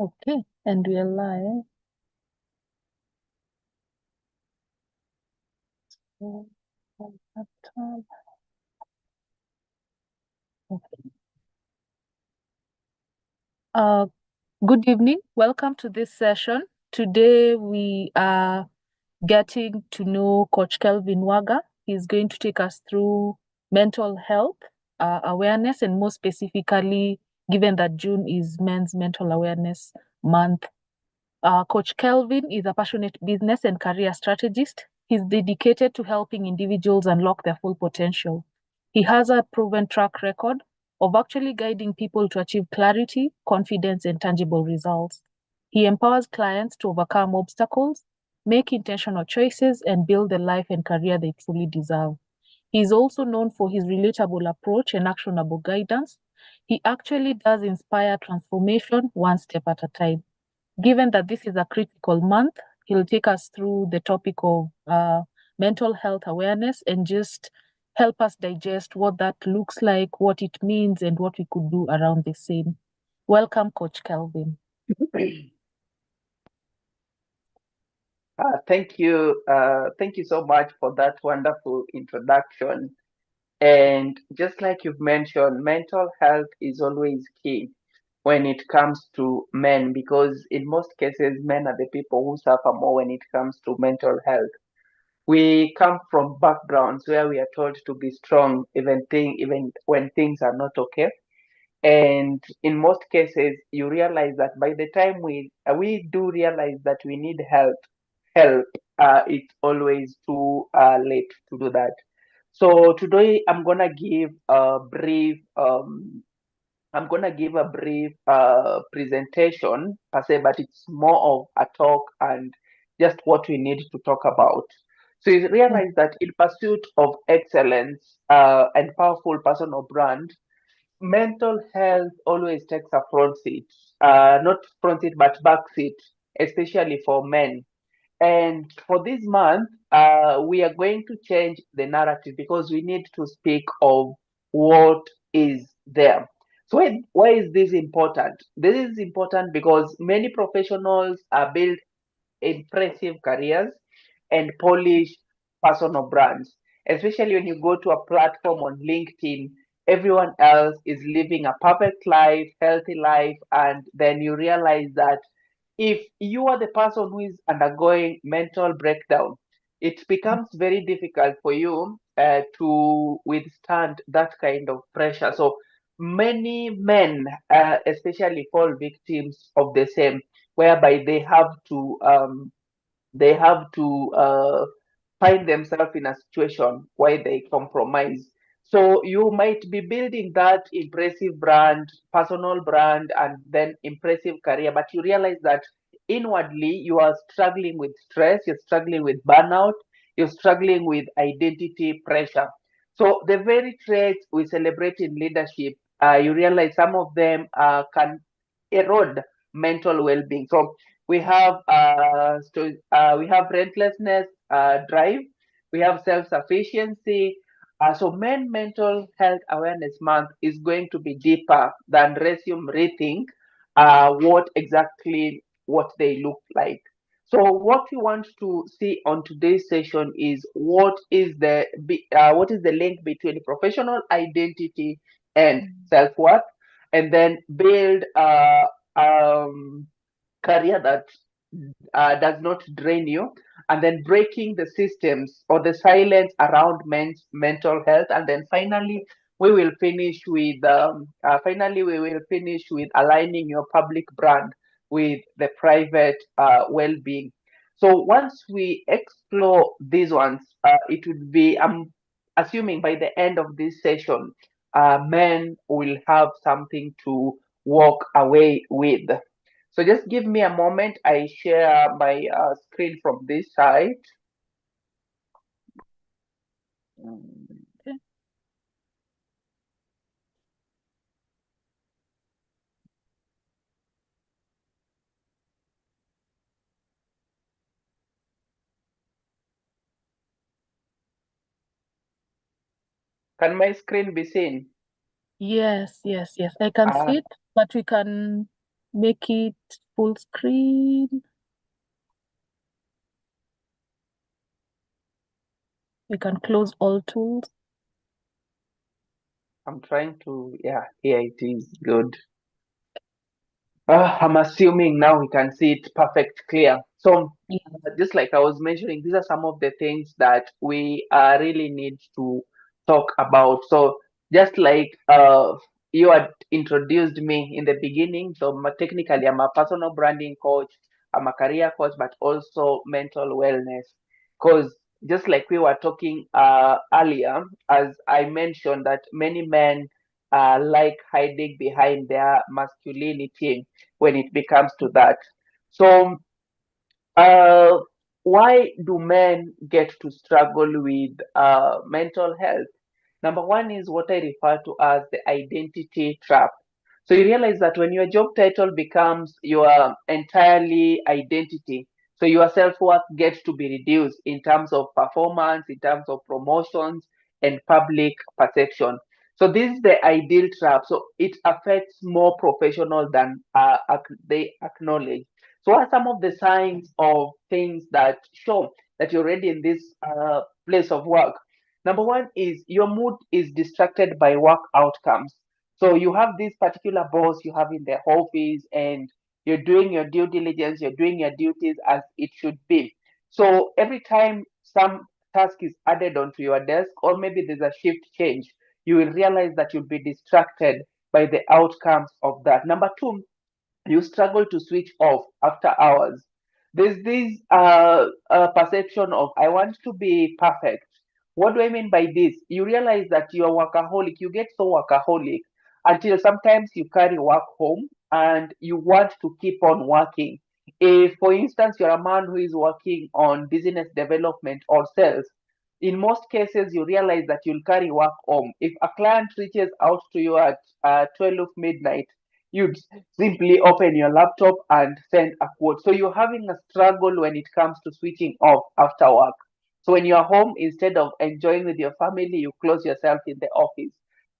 Okay, and we are live. Okay. Good evening. Welcome to this session. Today we are getting to know Coach Kelvin Waga. He's going to take us through mental health awareness, and more specifically, given that June is Men's Mental Awareness Month. Coach Kelvin is a passionate business and career strategist. He's dedicated to helping individuals unlock their full potential. He has a proven track record of actually guiding people to achieve clarity, confidence, and tangible results. He empowers clients to overcome obstacles, make intentional choices, and build the life and career they truly deserve. He is also known for his relatable approach and actionable guidance. He actually does inspire transformation one step at a time. Given that this is a critical month, he'll take us through the topic of mental health awareness and just help us digest what that looks like, what it means, and what we could do around the same. Welcome, Coach Kelvin. Thank you. Thank you so much for that wonderful introduction. And just like you've mentioned, mental health is always key when it comes to men, because in most cases, men are the people who suffer more when it comes to mental health. We come from backgrounds where we are told to be strong, even when things are not okay. And in most cases, you realize that by the time we do realize that we need help, it's always too late to do that. So today I'm gonna give a brief presentation per se, but it's more of a talk and just what we need to talk about. So you realize that in pursuit of excellence and powerful personal brand, mental health always takes a front seat, not front seat but back seat, especially for men. And for this month, we are going to change the narrative because we need to speak of what is there. So, why is this important? This is important because many professionals are built impressive careers and polish personal brands. Especially when you go to a platform on LinkedIn, everyone else is living a perfect life, healthy life, and then you realize that if you are the person who is undergoing mental breakdown, it becomes very difficult for you to withstand that kind of pressure. So many men, especially, fall victims of the same, whereby they have to find themselves in a situation where they compromise. So you might be building that impressive brand, personal brand, and then impressive career, but you realize that inwardly you are struggling with stress, you're struggling with burnout, you're struggling with identity pressure. So the very traits we celebrate in leadership, you realize some of them can erode mental well-being. So we have relentlessness, drive. We have self-sufficiency. So, Men Mental Health Awareness Month is going to be deeper than resume rethink. What they look like. So, what we want to see on today's session is what is the link between professional identity and self-worth, and then build um, career that does not drain you, and then breaking the systems or the silence around men's mental health, and then finally we will finish with aligning your public brand with the private well-being. So once we explore these ones, it would be I'm assuming by the end of this session, men will have something to walk away with. So just give me a moment. I share my screen from this side. Okay. Can my screen be seen? Yes. I can Uh, see it, but we can make it full screen. We can close all tools. I'm trying to, yeah, here it is. Good. I'm assuming now we can see it perfect clear. So, Yeah. just like I was mentioning, these are some of the things that we really need to talk about. So, just like you had introduced me in the beginning, so technically, I'm a personal branding coach, I'm a career coach, but also mental wellness. Because just like we were talking earlier, as I mentioned, that many men like hiding behind their masculinity when it comes to that. So, uh, why do men get to struggle with mental health? Number one is what I refer to as the identity trap. So you realize that when your job title becomes your entirely identity, so your self-worth gets to be reduced in terms of performance, in terms of promotions and public perception. So this is the ideal trap. So it affects more professional than they acknowledge. So what are some of the signs of things that show that you're already in this place of work? Number one is your mood is distracted by work outcomes. So you have this particular boss you have in the office and you're doing your due diligence, you're doing your duties as it should be. So every time some task is added onto your desk or maybe there's a shift change, you will realize that you'll be distracted by the outcomes of that. Number two, you struggle to switch off after hours. There's this perception of I want to be perfect. What do I mean by this? You realize that you're workaholic. You get so workaholic until sometimes you carry work home and you want to keep on working. If, for instance, you're a man who is working on business development or sales, in most cases you realize that you'll carry work home. If a client reaches out to you at 12 midnight, you'd simply open your laptop and send a quote. So you're having a struggle when it comes to switching off after work. So when you're home, instead of enjoying with your family, you close yourself in the office,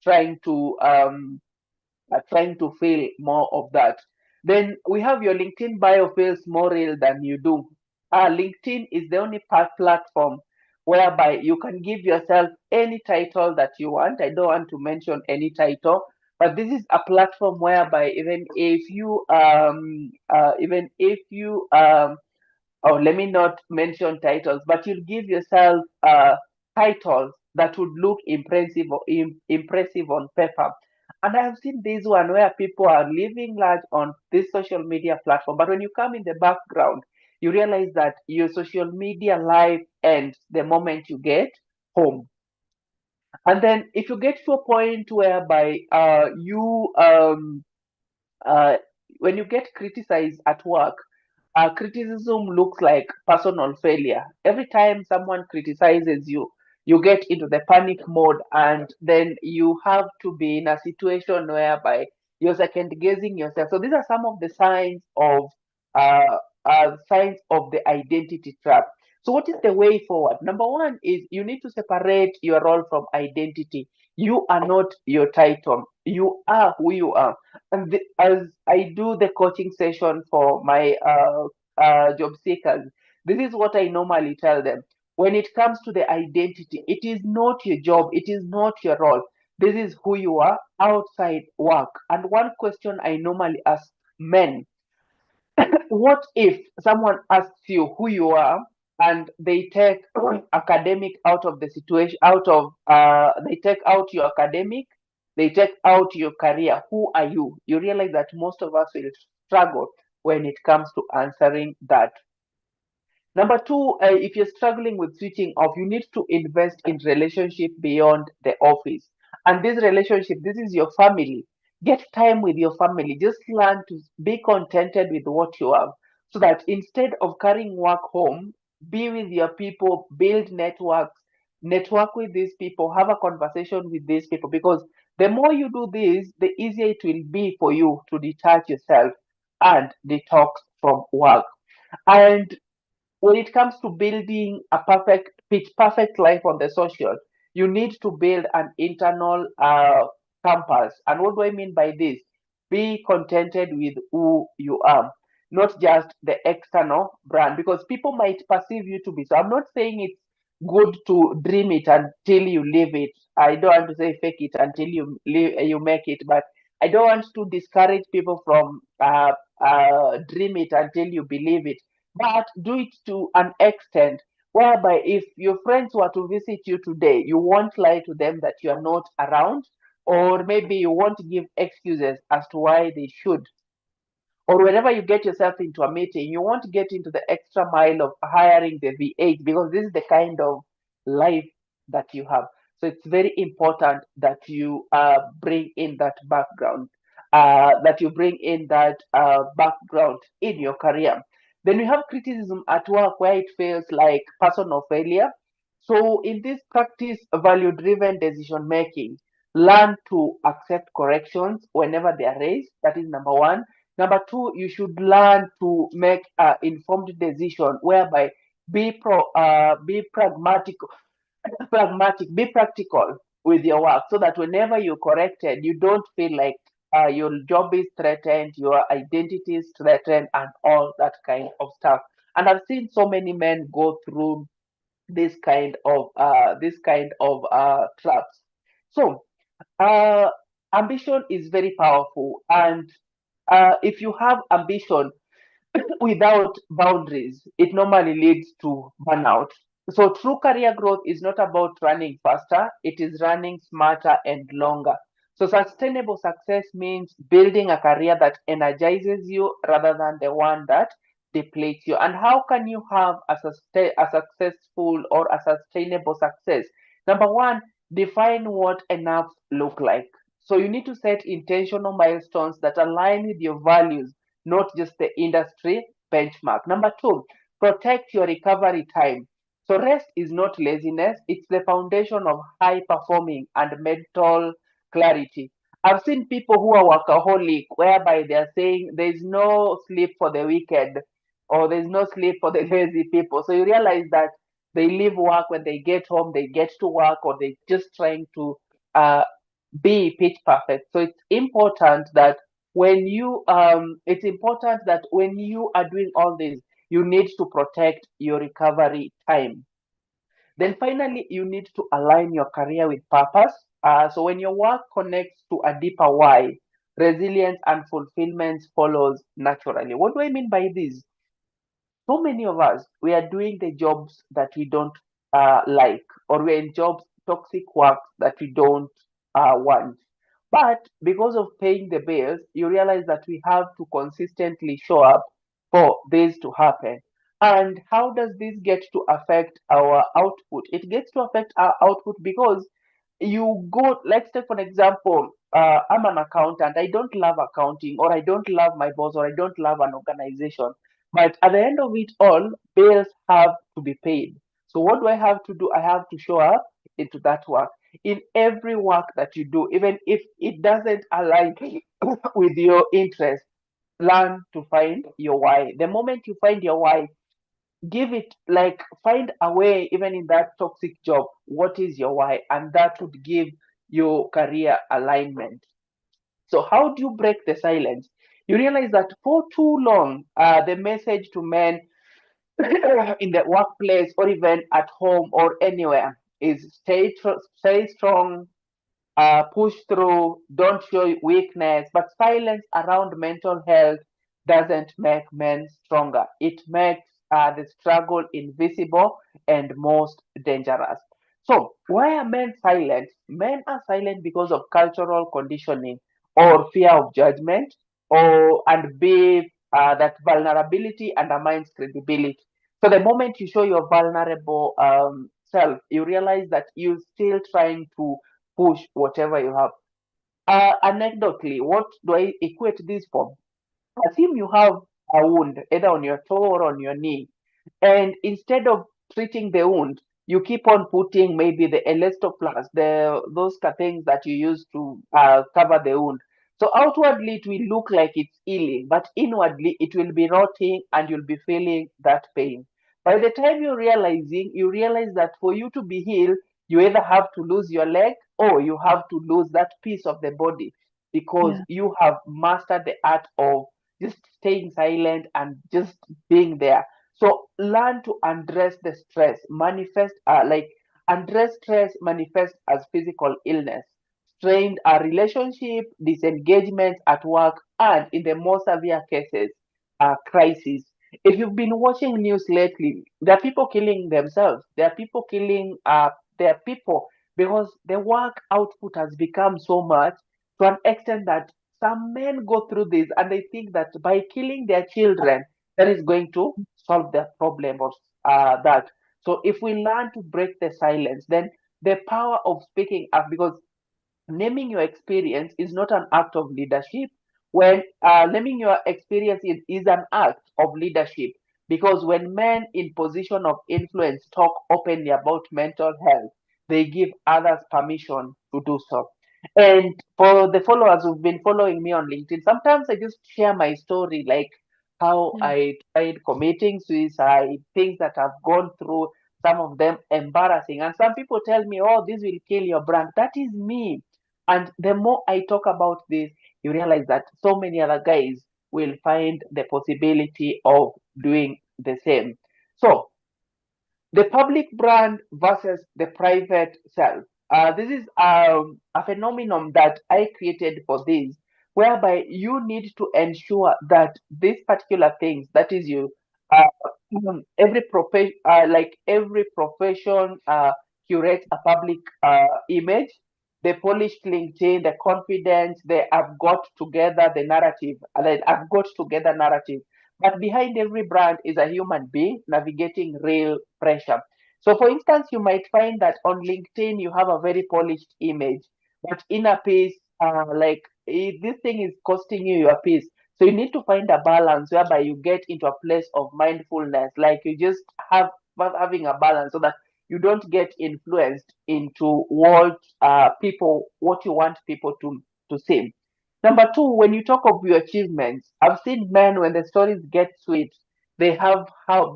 trying to feel more of that. Then we have your LinkedIn bio feels more real than you do. LinkedIn is the only platform whereby you can give yourself any title that you want. I don't want to mention any title, but this is a platform whereby even if you oh, let me not mention titles, but you'll give yourself titles that would look impressive on paper. And I have seen this one where people are living large on this social media platform, but when you come in the background, you realize that your social media life ends the moment you get home. And then if you get to a point whereby uh, when you get criticized at work, criticism looks like personal failure. Every time someone criticizes you, you get into the panic mode, and then you have to be in a situation whereby you're second guessing yourself. So these are some of the uh, signs of the identity trap. So what is the way forward? Number one is you need to separate your role from identity. You are not your title. You are who you are. And as I do the coaching session for my job seekers, this is what I normally tell them. When it comes to the identity, it is not your job, it is not your role. This is who you are outside work. And one question I normally ask men: what if someone asks you who you are and they take academic out of the situation, they take out your academic, they take out your career? Who are you? You realize that most of us will struggle when it comes to answering that. Number two, if you're struggling with switching off, you need to invest in relationship beyond the office. And this relationship, this is your family. Get time with your family. Just learn to be contented with what you have, so that instead of carrying work home, be with your people, build networks, network with these people, have a conversation with these people. Because the more you do this, the easier it will be for you to detach yourself and detox from work. And when it comes to building a pitch perfect life on the social, you need to build an internal compass. And what do I mean by this? Be contented with who you are. not just the external brand, because people might perceive you to be. So I'm not saying it's good to dream it until you live it. I don't want to say fake it until you make it, but I don't want to discourage people from dream it until you believe it. But do it to an extent whereby if your friends were to visit you today, you won't lie to them that you are not around, or maybe you won't give excuses as to why they should. Or whenever you get yourself into a meeting, you want to get into the extra mile of hiring the V8, because this is the kind of life that you have. So it's very important that you bring in that background, that you bring in that background in your career. Then we have criticism at work where it feels like personal failure. So in this practice value-driven decision making, learn to accept corrections whenever they are raised. That is number one. Number two, you should learn to make an informed decision whereby be pragmatic, be practical with your work, so that whenever you're corrected, you don't feel like your job is threatened, your identity is threatened, and all that kind of stuff. And I've seen so many men go through this kind of traps. So uh, ambition is very powerful, and if you have ambition without boundaries, it normally leads to burnout. So, true career growth is not about running faster, it is running smarter and longer. So, sustainable success means building a career that energizes you rather than the one that depletes you. And how can you have a successful or a sustainable success? Number one, define what enough look like. So, you need to set intentional milestones that align with your values, not just the industry benchmark. Number two, protect your recovery time. So rest is not laziness, it's the foundation of high performing and mental clarity. I've seen people who are workaholic whereby they're saying there's no sleep for the wicked, or there's no sleep for the lazy people. So you realize that they leave work, when they get home, they get to work, or they're just trying to uh, be pitch perfect. So it's important that when you are doing all this, you need to protect your recovery time. Then finally, you need to align your career with purpose. So when your work connects to a deeper why, resilience and fulfillment follows naturally. What do I mean by this? So many of us, we are doing the jobs that we don't like, or we're in jobs, toxic work that we don't want. But because of paying the bills, you realize that we have to consistently show up for this to happen. And how does this get to affect our output? It gets to affect our output because you go, let's take for example, I'm an accountant. I don't love accounting, or I don't love my boss, or I don't love an organization. But at the end of it all, bills have to be paid. So what do I have to do? I have to show up into that work. In every work that you do, even if it doesn't align with your interest, learn to find your why. The moment you find your why, give it, like, find a way. Even in that toxic job, what is your why? And that would give your career alignment. So how do you break the silence? You realize that for too long, the message to men in the workplace, or even at home or anywhere, is stay strong, push through, don't show weakness. But silence around mental health doesn't make men stronger. It makes the struggle invisible and most dangerous. So, why are men silent? Men are silent because of cultural conditioning, or fear of judgment, or and believe that vulnerability undermines credibility. So, the moment you show your vulnerable self, you realize that you're still trying to push whatever you have. Anecdotally, what do I equate this for? Assume you have a wound either on your toe or on your knee, and instead of treating the wound, you keep on putting maybe the elastoplast, those things that you use to cover the wound. So outwardly it will look like it's healing, but inwardly it will be rotting, and you'll be feeling that pain. By the time you realize that for you to be healed, you either have to lose your leg, or you have to lose that piece of the body, because Yeah. you have mastered the art of just staying silent and just being there. So learn to address the stress, address stress manifest as physical illness, strained relationship, disengagement at work, and in the more severe cases, crisis. If you've been watching news lately, there are people killing themselves. There are people killing their people because the work output has become so much to an extent that some men go through this and they think that by killing their children, that is going to solve their problem or that. So if we learn to break the silence, then the power of speaking up, because naming your experience is not an act of leadership. When naming your experience is an act of leadership, because when men in position of influence talk openly about mental health, they give others permission to do so. And for the followers who've been following me on LinkedIn, sometimes I just share my story, like how Yeah. I tried committing suicide, things that I've gone through, some of them embarrassing. And some people tell me, oh, this will kill your brand. That is me. And the more I talk about this, you realize that so many other guys will find the possibility of doing the same. So the public brand versus the private self. This is a phenomenon that I created for this, whereby you need to ensure that these particular things, that is you, uh, every profession curates a public image. The polished LinkedIn, the confidence, they have got together the narrative, they have got together narrative. But behind every brand is a human being navigating real pressure. So, for instance, you might find that on LinkedIn you have a very polished image, but inner peace, this thing is costing you your peace. So, you need to find a balance whereby you get into a place of mindfulness, like you just having a balance so that you don't get influenced into what you want people to see. Number two, when you talk of your achievements, I've seen men when the stories get sweet, they have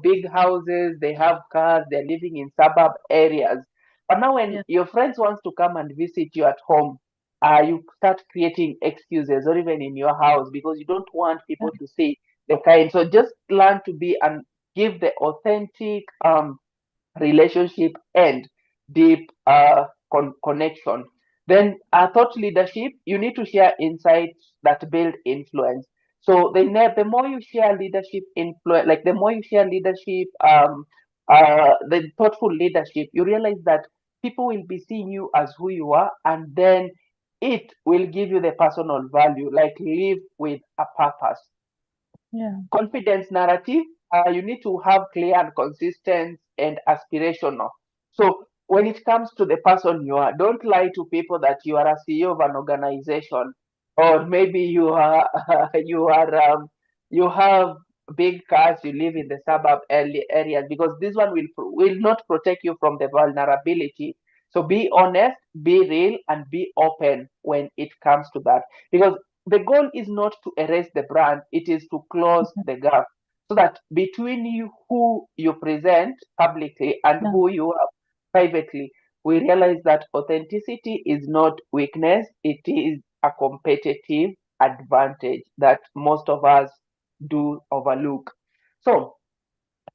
big houses, they have cars, they're living in suburb areas. But now, when Yeah. your friends wants to come and visit you at home, you start creating excuses, or even in your house, because you don't want Yeah. people to see the kind. So just learn to be and give the authentic relationship and deep connection. Then thought leadership, you need to share insights that build influence. So the more you share leadership influence, like the more you share leadership, the thoughtful leadership, you realize that people will be seeing you as who you are, and then it will give you the personal value, like live with a purpose. Yeah. Confidence narrative, you need to have clear and consistent and aspirational. So when it comes to the person you are, don't lie to people that you are a CEO of an organization, or maybe you are you have big cars, you live in the suburb areas, because this one will not protect you from the vulnerability. So be honest, be real, and be open when it comes to that, because the goal is not to erase the brand, it is to close the gap, so that between you who you present publicly and Yeah. who you are privately, we realize that authenticity is not weakness, it is a competitive advantage that most of us do overlook. So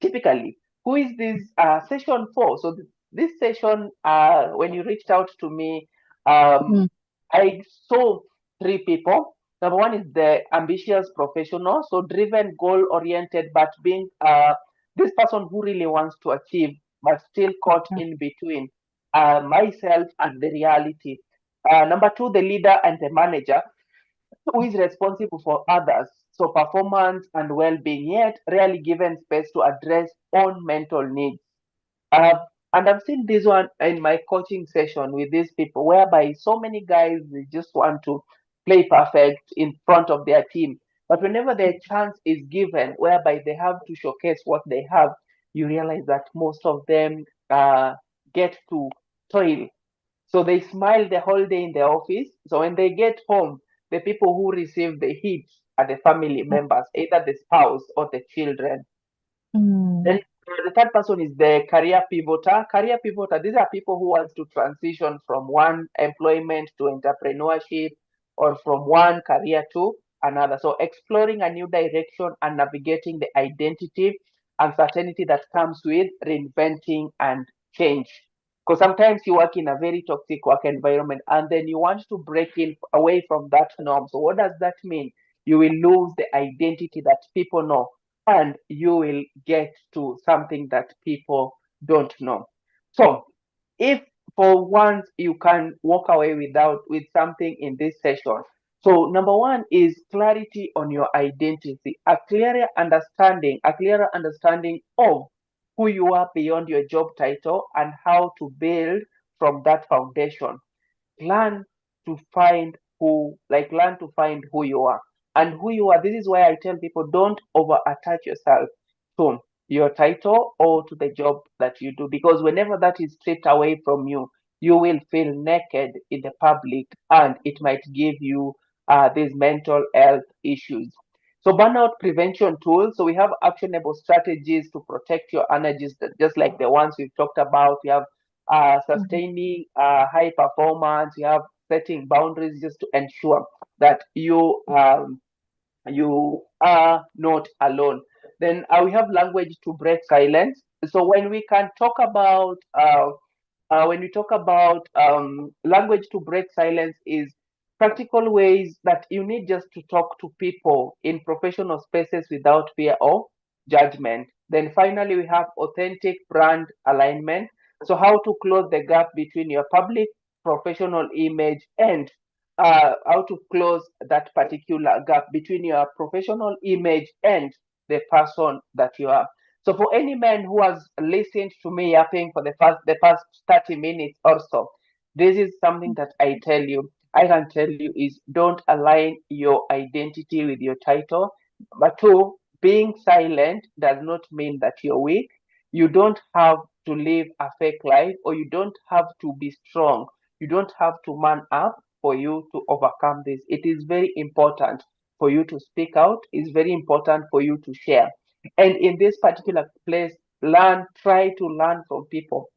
typically, who is this session for? So this session, when you reached out to me, um, Mm. I saw three people. Number one is the ambitious professional, so driven, goal oriented, but being this person who really wants to achieve, but still caught Yeah. in between myself and the reality. Number two, the leader and the manager who is responsible for others. So performance and well-being, yet rarely given space to address own mental needs. Uh, and I've seen this one in my coaching session with these people, whereby so many guys they just want to play perfect in front of their team. But whenever their chance is given, whereby they have to showcase what they have, you realize that most of them get to toil. So they smile the whole day in the office. So when they get home, the people who receive the heat are the family Yeah. members, either the spouse or the children. Mm. Then the third person is the career pivoter. Career pivoter, these are people who want to transition from one employment to entrepreneurship, or from one career to another. So exploring a new direction and navigating the identity uncertainty that comes with reinventing and change. Because sometimes you work in a very toxic work environment and then you want to break in away from that norm. So what does that mean? You will lose the identity that people know and you will get to something that people don't know. So if for once you can walk away with something in this session, so number one is clarity on your identity, a clearer understanding of who you are beyond your job title and how to build from that foundation. Learn to find learn to find who you are. And who you are, this is why I tell people, don't over attach yourself to your title or to the job that you do, because whenever that is stripped away from you, you will feel naked in the public and it might give you these mental health issues. So burnout prevention tools, so we have actionable strategies to protect your energies, just like the ones we've talked about. We have Mhm. sustaining high performance. You have setting boundaries just to ensure that you are not alone. Then we have language to break silence. So when we talk about language to break silence is practical ways that you need just to talk to people in professional spaces without fear of judgment. Then finally, we have authentic brand alignment. So how to close the gap between your public professional image and how to close that particular gap between your professional image and the person that you are. So for any man who has listened to me yapping for the past 30 minutes or so, this is something that I can tell you is don't align your identity with your title. But two, being silent does not mean that you're weak. You don't have to live a fake life, or you don't have to be strong. You don't have to man up for you to overcome this. It is very important for you to speak out. It's very important for you to share. And in this particular place, try to learn from people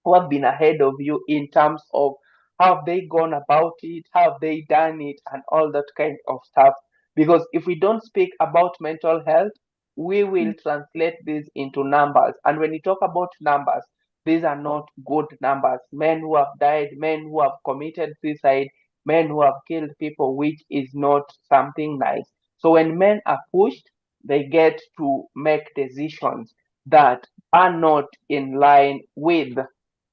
who have been ahead of you in terms of how have they gone about it, how have they done it, and all that kind of stuff. Because if we don't speak about mental health, we will translate this into numbers. And when you talk about numbers, these are not good numbers. Men who have died, men who have committed suicide, men who have killed people, which is not something nice. So when men are pushed, they get to make decisions that are not in line with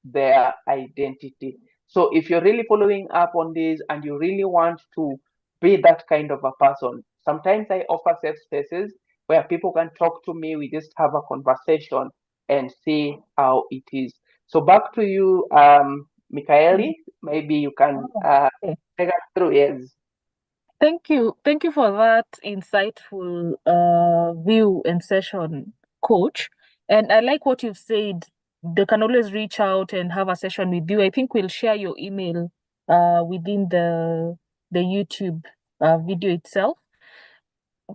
their identity. So if you're really following up on this and you really want to be that kind of a person, sometimes I offer safe spaces where people can talk to me. We just have a conversation and see how it is. So back to you, Mikaeli. Maybe you can Oh, okay. take us through. Yes. Thank you. Thank you for that insightful view and session, Coach. And I like what you've said. They can always reach out and have a session with you. I think we'll share your email within the YouTube video itself.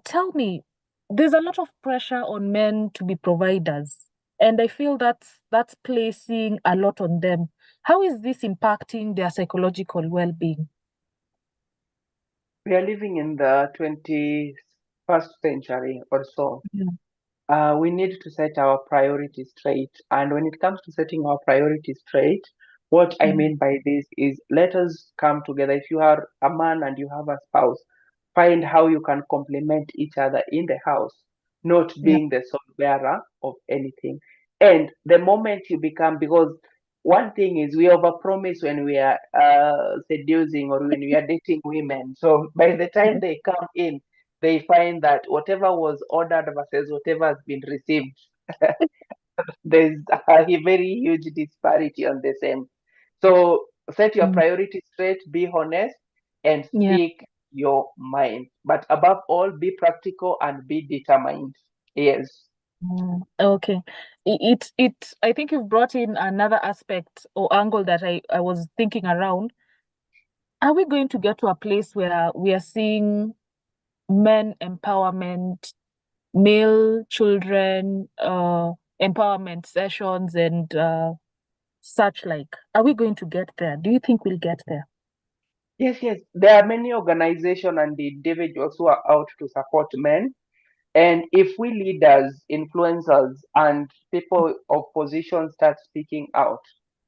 Tell me, there's a lot of pressure on men to be providers, and I feel that's placing a lot on them. How is this impacting their psychological well-being? We are living in the 21st century or so. Yeah. We need to set our priorities straight. And when it comes to setting our priorities straight, what I Mm, mean by this is let us come together. If you are a man and you have a spouse, find how you can complement each other in the house, not yeah. being the sole bearer of anything. And the moment you become, because one thing is we overpromise when we are seducing or when we are dating women. So by the time they come in, they find that whatever was ordered versus whatever has been received, there's a very huge disparity on the same. So set your Mm, priorities straight, be honest, and yeah. speak your mind. But above all, be practical and be determined. Yes. Okay. I think you've brought in another aspect or angle that I was thinking around. Are we going to get to a place where we are seeing men empowerment, male children empowerment sessions and such like? Are we going to get there? Do you think we'll get there? Yes. There are many organizations and individuals who are out to support men. And if we leaders, influencers, and people of position start speaking out,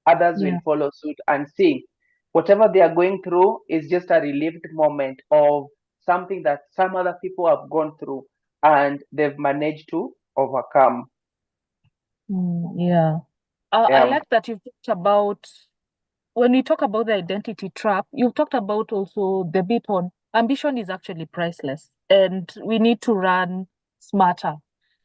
others will Yeah. follow suit and see whatever they are going through is just a relieved moment of something that some other people have gone through and they've managed to overcome. Yeah. I Um, like that you've talked about, when we talk about the identity trap, you've talked about also the bit on ambition is actually priceless and we need to run smarter.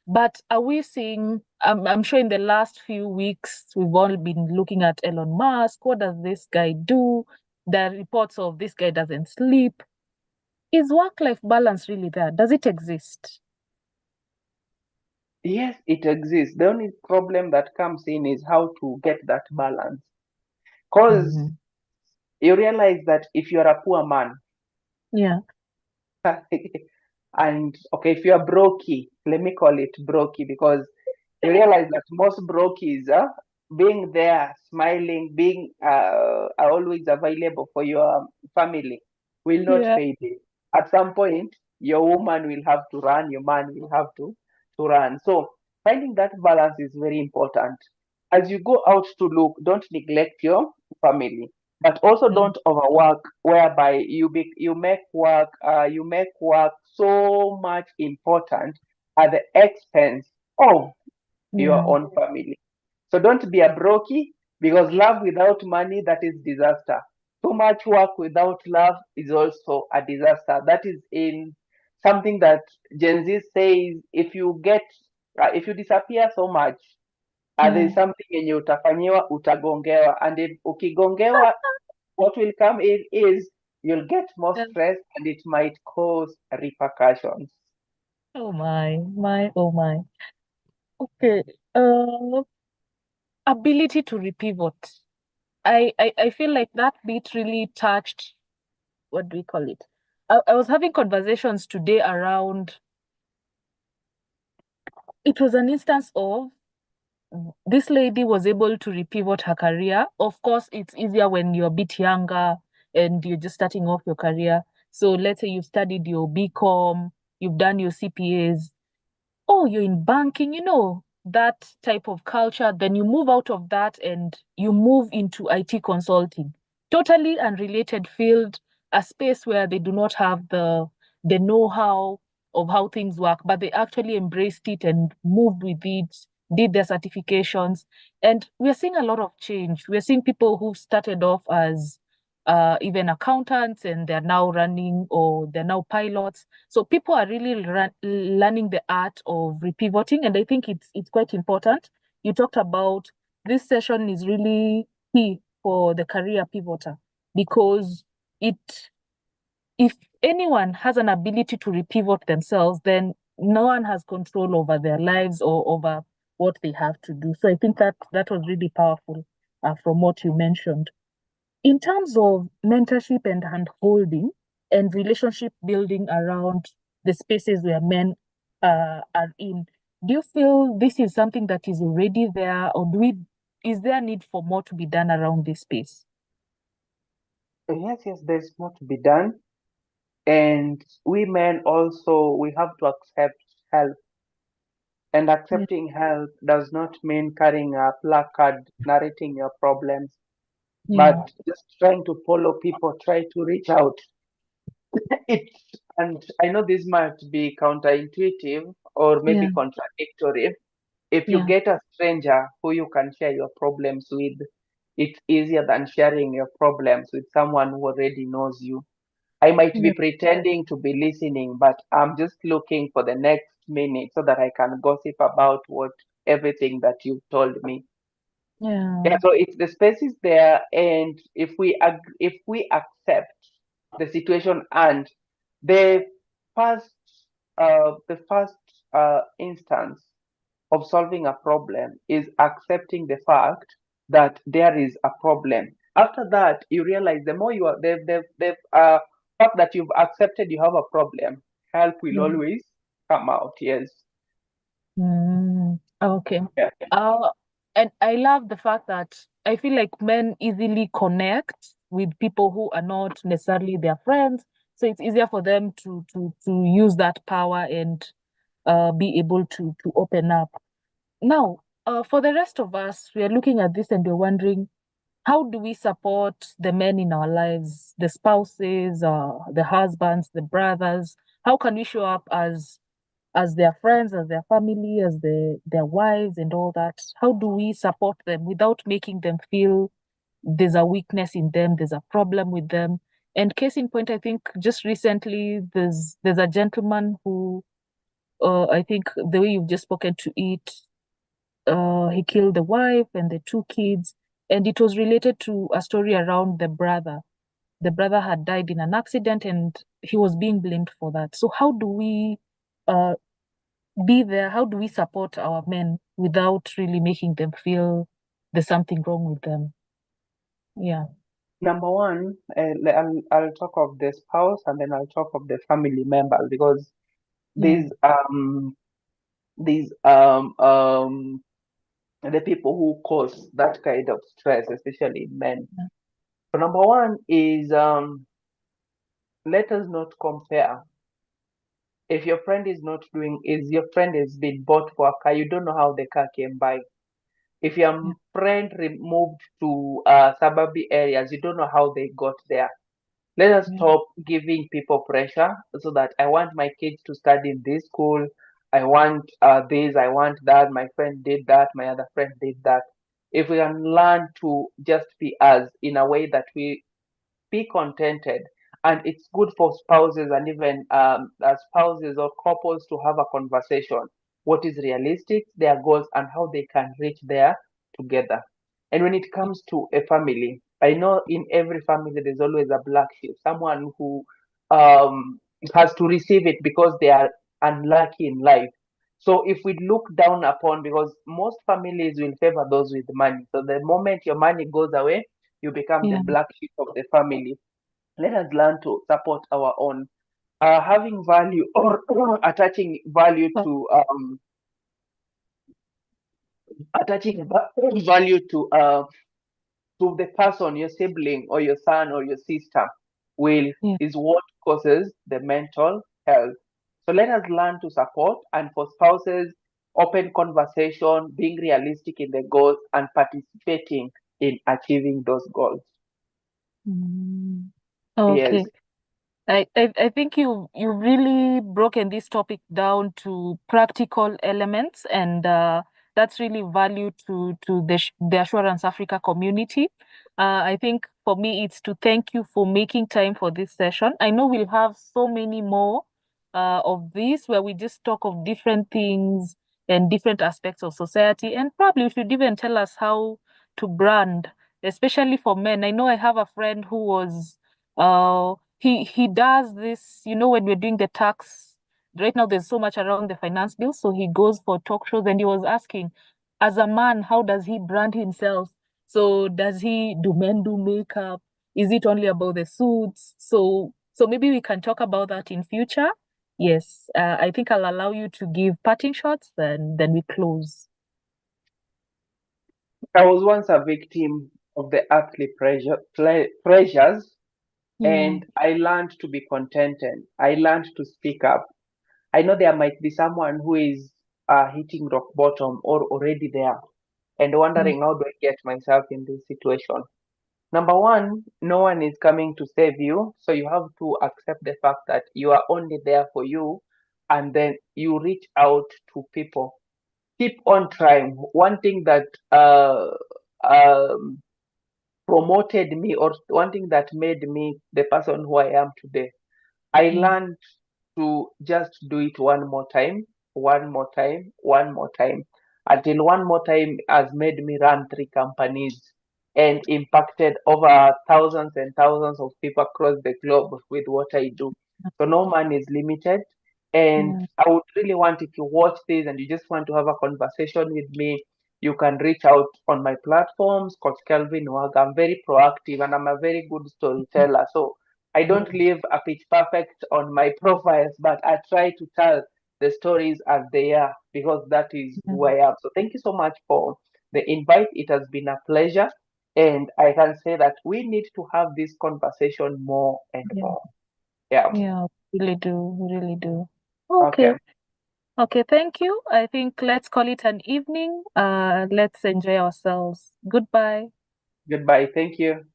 But are we seeing, I'm sure in the last few weeks, we've all been looking at Elon Musk. What does this guy do? The reports of this guy doesn't sleep. Is work-life balance really there? Does it exist? yes, it exists. The only problem that comes in is how to get that balance. Because Hmm. you realize that if you're a poor man, Yeah. and okay, if you're brokey, let me call it brokey because you realize that most brokies being there, smiling, being are always available for your family will not Yeah. fade it. At some point, your woman will have to run, your man will have to run. So finding that balance is very important. As you go out to look, don't neglect your family, but also Mm. don't overwork, whereby you make work so much important at the expense of your Yeah. own family. So don't be a brokey because love without money, that is disaster. Too much work without love is also a disaster. That is in something that Gen Z says, if you disappear so much, there Yeah. is something yenye utafanyiwa, utagongewa. And if ukigongewa, what will come in is you'll get more Yeah. stress and it might cause repercussions. Oh oh my. Okay. Uh, ability to repivot. I feel like that bit really touched, what do we call it? I was having conversations today around, it was an instance of this lady was able to repivot her career. Of course, it's easier when you're a bit younger and you're just starting off your career. So let's say you've studied your BCom, you've done your CPAs, oh, you're in banking, that type of culture. Then you move out of that and you move into IT consulting. Totally unrelated field, a space where they do not have the know-how of how things work, but they actually embraced it and moved with it, did their certifications. And we're seeing a lot of change. We're seeing people who started off as even accountants and they're now running or they're now pilots. So people are really learning the art of repivoting, and I think it's quite important. You talked about this session is really key for the career pivoter because it if anyone has an ability to repivot themselves, then no one has control over their lives or over what they have to do. So I think that was really powerful from what you mentioned. In terms of mentorship and handholding and relationship building around the spaces where men are in, do you feel this is something that is already there, or is there a need for more to be done around this space? Yes, there's more to be done. And women also, we have to accept help. And Yeah, accepting help does not mean carrying a placard narrating your problems, but yeah, just trying to follow people, try to reach out. And I know this might be counterintuitive or yeah, maybe contradictory. If you yeah, get a stranger who you can share your problems with, it's easier than sharing your problems with someone who already knows you. I might be yeah, pretending to be listening, but I'm just looking for the next minute so that I can gossip about what everything that you've told me. Yeah, yeah, so it's the space is there, and if we accept the situation and the first the first instance of solving a problem is accepting the fact that there is a problem. After that, you realize the more you are the fact that you've accepted you have a problem, help will yeah. always come out. Yes. Okay. Yeah. Uh, and I love the fact that I feel like men easily connect. with people who are not necessarily their friends. So it's easier for them to use that power and be able to open up. Now, for the rest of us, we are looking at this and we're wondering, how do we support the men in our lives, the spouses, the husbands, the brothers? How can we show up as their friends, as their family, as their wives and all that? How do we support them without making them feel there's a weakness in them, there's a problem with them? And case in point, I think just recently there's a gentleman who I think the way you've just spoken to it, he killed the wife and the two kids, and it was related to a story around the brother. The brother had died in an accident, and he was being blamed for that. So how do we uh, be there? How do we support our men without really making them feel there's something wrong with them? Yeah. Number one, I'll talk of the spouse and then I'll talk of the family members because Yeah. these these um um the people who cause that kind of stress, especially in men. Yeah. So number one is let us not compare. If your friend is not doing, is your friend has been bought for a car, you don't know how the car came by. If your friend moved to suburban areas, you don't know how they got there. Let us Yeah. stop giving people pressure so that I want my kids to study in this school. I want this, I want that. My friend did that, my other friend did that. If we can learn to just be us in a way that we be contented, and it's good for spouses and even spouses or couples to have a conversation what is realistic, their goals, and how they can reach there together. And when it comes to a family, I know in every family there's always a black sheep, someone who um, has to receive it because they are unlucky in life. So if we look down upon, because most families will favor those with money, so the moment your money goes away, you become the Yeah. black sheep of the family. Let us learn to support our own. Having value or value to the person, your sibling or your son or your sister, will Yeah. is what causes the mental health. So let us learn to support, and for spouses, open conversation, being realistic in the goals, and participating in achieving those goals. Mm. Yes. Okay. I think you really broken this topic down to practical elements, and that's really value to the Assurance Africa community. I think for me, it's to thank you for making time for this session. I know we'll have so many more of this where we just talk of different things and different aspects of society, and probably you should even tell us how to brand, especially for men. I know I have a friend who was he does this, when we're doing the tax. Right now there's so much around the finance bill, so he goes for talk shows, and he was asking, as a man, how does he brand himself? So does he do men do makeup? Is it only about the suits? So maybe we can talk about that in future. Yes, I think I'll allow you to give parting shots, then we close. I was once a victim of the earthly pressures, Yeah. and I learned to be contented. I learned to speak up. I know there might be someone who is hitting rock bottom or already there and Mm. wondering how do I get myself in this situation. Number one, no one is coming to save you, so you have to accept the fact that you are only there for you, and then you reach out to people. Keep on trying. One thing that um, promoted me, or one thing that made me the person who I am today, I Yeah. learned to just do it one more time, one more time, one more time, until one more time has made me run three companies and impacted over thousands and thousands of people across the globe with what I do. So no man is limited. And Yeah. I would really want, if you watch this and you just want to have a conversation with me, you can reach out on my platforms, Coach Kelvin Waga. I'm very proactive and I'm a very good storyteller. So I don't leave a pitch perfect on my profiles, but I try to tell the stories as they are because that is Yeah. who I am. So thank you so much for the invite. It has been a pleasure. And I can say that we need to have this conversation more and Yeah. more. Yeah. Yeah. Really do. Really do. Okay. Okay. Okay. Thank you. I think let's call it an evening. Let's enjoy ourselves. Goodbye. Goodbye. Thank you.